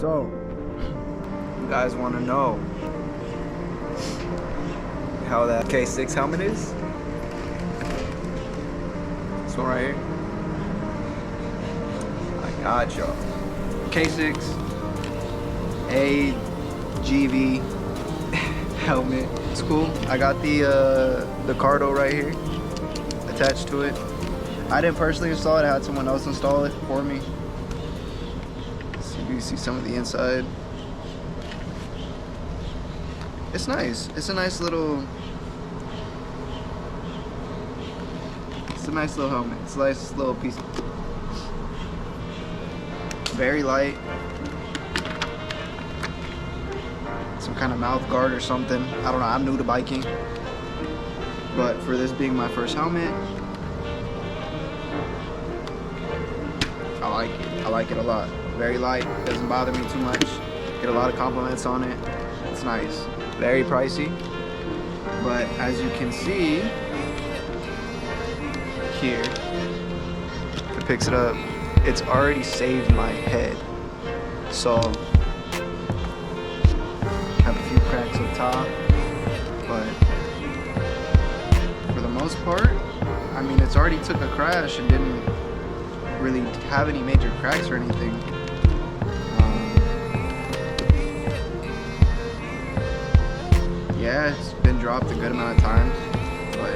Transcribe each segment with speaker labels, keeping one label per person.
Speaker 1: So, you guys want to know how that K6 helmet is? This one right here. I got y'all. K6 AGV helmet. It's cool. I got the Cardo right here attached to it. I didn't personally install it. I had someone else install it for me. So you can see some of the inside. It's nice. It's a nice little helmet. It's a nice little piece. Very light. Some kind of mouth guard or something. I don't know. I'm new to biking. But for this being my first helmet, I like it. I like it a lot. Very light. Doesn't bother me too much. Get a lot of compliments on it. It's nice. Very pricey. But as you can see here, if it picks it up, it's already saved my head. So have a few cracks up top, but for the most part, I mean, it's already took a crash and didn't really have any major cracks or anything. Yeah, it's been dropped a good amount of times, but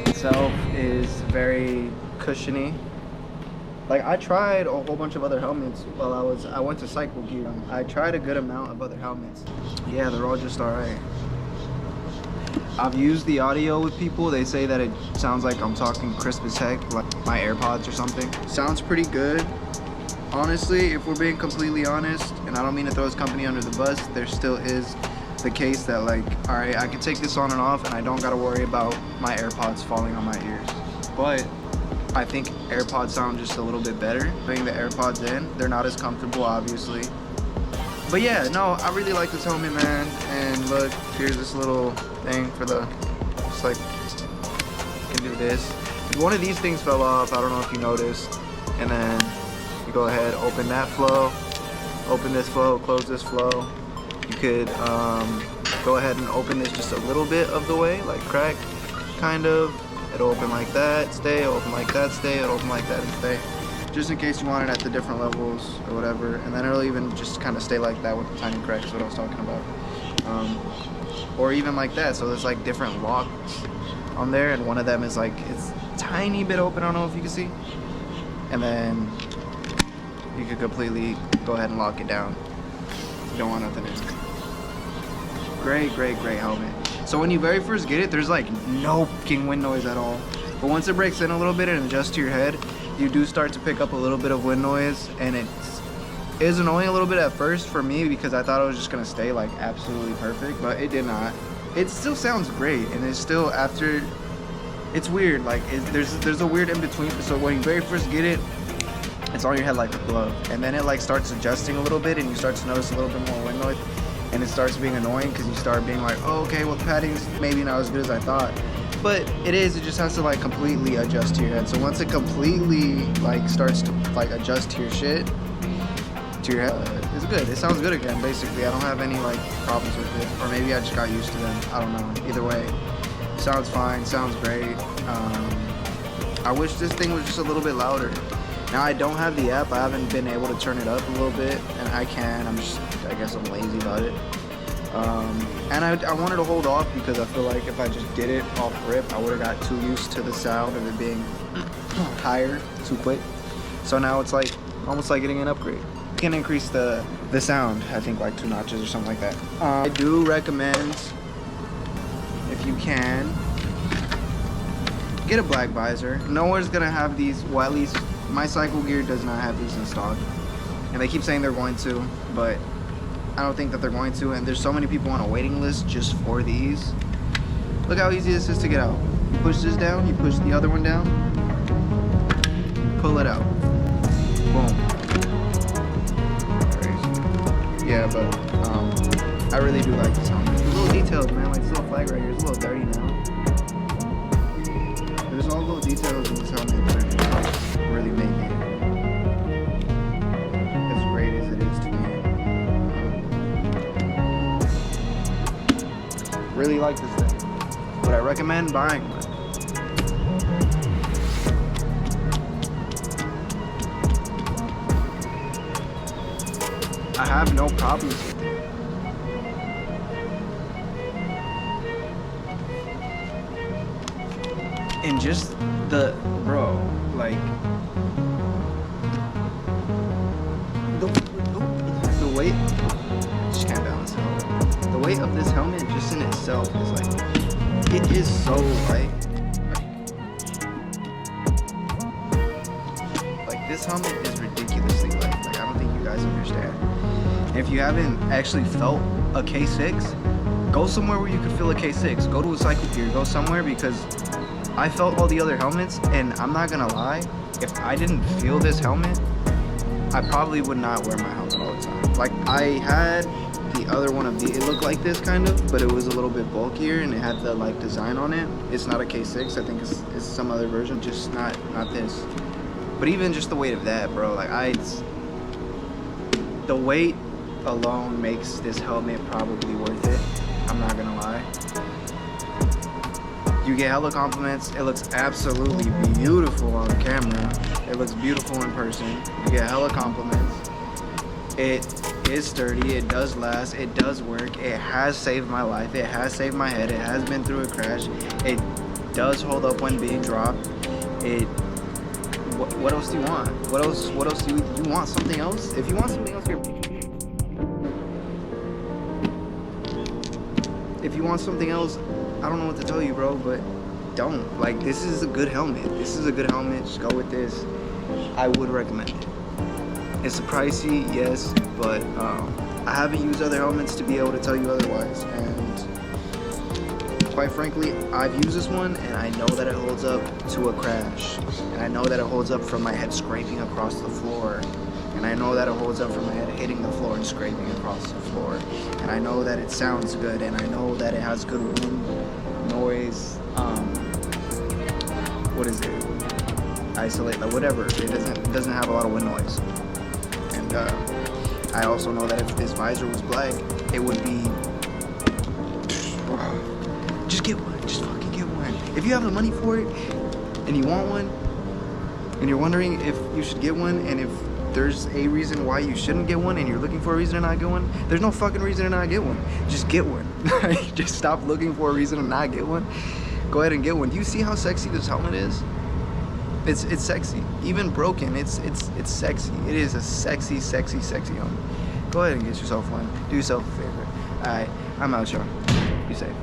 Speaker 1: itself is very cushiony. Like, I tried a whole bunch of other helmets while I went to Cycle Gear. I tried a good amount of other helmets. Yeah, they're all just alright. I've used the audio with people. They say that it sounds like I'm talking crisp as heck, like my AirPods or something. Sounds pretty good. Honestly, if we're being completely honest, and I don't mean to throw this company under the bus, there still is the case that, like, alright, I can take this on and off and I don't gotta worry about my AirPods falling on my ears. But I think AirPods sound just a little bit better. Putting the AirPods in, they're not as comfortable, obviously. But yeah, no, I really like this helmet, man. And look, here's this little thing for the, just like, you can do this. One of these things fell off, I don't know if you noticed. And then you go ahead, open that flow, open this flow, close this flow. You could go ahead and open this just a little bit of the way, like crack, kind of. It'll open like that, stay, it'll open like that, stay, it'll open like that and stay. Just in case you want it at the different levels or whatever. And then it'll even just kind of stay like that with the tiny cracks, what I was talking about. Or even like that, so there's like different locks on there, and one of them is like, it's a tiny bit open, I don't know if you can see. And then you could completely go ahead and lock it down. You don't want nothing in. Great, great, great helmet. So when you very first get it, there's like no fucking wind noise at all. But once it breaks in a little bit and adjusts to your head, you do start to pick up a little bit of wind noise, and it is annoying a little bit at first for me because I thought it was just gonna stay like absolutely perfect, but it did not. It still sounds great, and it's still after. It's weird, like there's a weird in between. So when you very first get it, it's on your head like a glove, and then it like starts adjusting a little bit, and you start to notice a little bit more wind noise. And it starts being annoying because you start being like, oh, okay, well, the padding's maybe not as good as I thought. But it is, it just has to like completely adjust to your head. So once it completely like starts to like adjust to your shit, to your head, it's good. It sounds good again, basically. I don't have any like problems with it. Or maybe I just got used to them. I don't know. Either way, sounds fine, sounds great. I wish this thing was just a little bit louder. Now, I don't have the app. I haven't been able to turn it up a little bit, and I can. I guess I'm lazy about it. And I wanted to hold off because I feel like if I just did it off rip, I would have got too used to the sound of it being higher too quick. So now it's like almost like getting an upgrade. You can increase the sound, I think like 2 notches or something like that. I do recommend, if you can, get a black visor. Nowhere's gonna have these, well, at least my Cycle Gear does not have these in stock, and they keep saying they're going to, but I don't think that they're going to. And there's so many people on a waiting list just for these. Look how easy this is to get out. You push this down, you push the other one down, pull it out, boom. Crazy. Yeah, but I really do like this helmet. It's a little detailed, man. Like this little flag right here is a little dirty now. There's all little details in this helmet that really make it as great as it is to me. really like this thing. Would I recommend buying one? I have no problems with it. And just the, bro, like, the weight, just can't balance it out. The weight of this helmet just in itself is like, it is so light. Like this helmet is ridiculously light. Like I don't think you guys understand. And if you haven't actually felt a K6, go somewhere where you can feel a K6. Go to a Cycle Gear, go somewhere, because I felt all the other helmets, and I'm not gonna lie, if I didn't feel this helmet, I probably would not wear my helmet all the time. Like I had the other one of the, it looked like this kind of, but it was a little bit bulkier and it had the like design on it. It's not a K6, I think it's some other version, just not this. But even just the weight of that, bro, like the weight alone makes this helmet probably worth it. I'm not gonna lie. You get hella compliments. It looks absolutely beautiful on camera. It looks beautiful in person. You get hella compliments. It is sturdy. It does last. It does work. It has saved my life. It has saved my head. It has been through a crash. It does hold up when being dropped. What else do you want? What else do you want? Something else? If you want something else, if you want something else, I don't know what to tell you, bro, but don't. Like, this is a good helmet. This is a good helmet. Just go with this. I would recommend it. It's pricey, yes, but I haven't used other helmets to be able to tell you otherwise. And quite frankly, I've used this one, and I know that it holds up to a crash. And I know that it holds up from my head scraping across the floor. And I know that it holds up from my head hitting the floor and scraping across the floor. And I know that it sounds good, and I know that it has good wind noise, what is it? Isolate, like whatever. It doesn't have a lot of wind noise. And I also know that if this visor was black, it would be. Just get one. Just fucking get one. If you have the money for it, and you want one, and you're wondering if you should get one, and if there's a reason why you shouldn't get one and you're looking for a reason to not get one, there's no fucking reason to not get one. Just get one. Just stop looking for a reason to not get one. Go ahead and get one. Do you see how sexy this helmet is? It's sexy. Even broken, it's sexy. It is a sexy helmet. Go ahead and get yourself one. Do yourself a favor. Alright, I'm out, y'all. Be safe.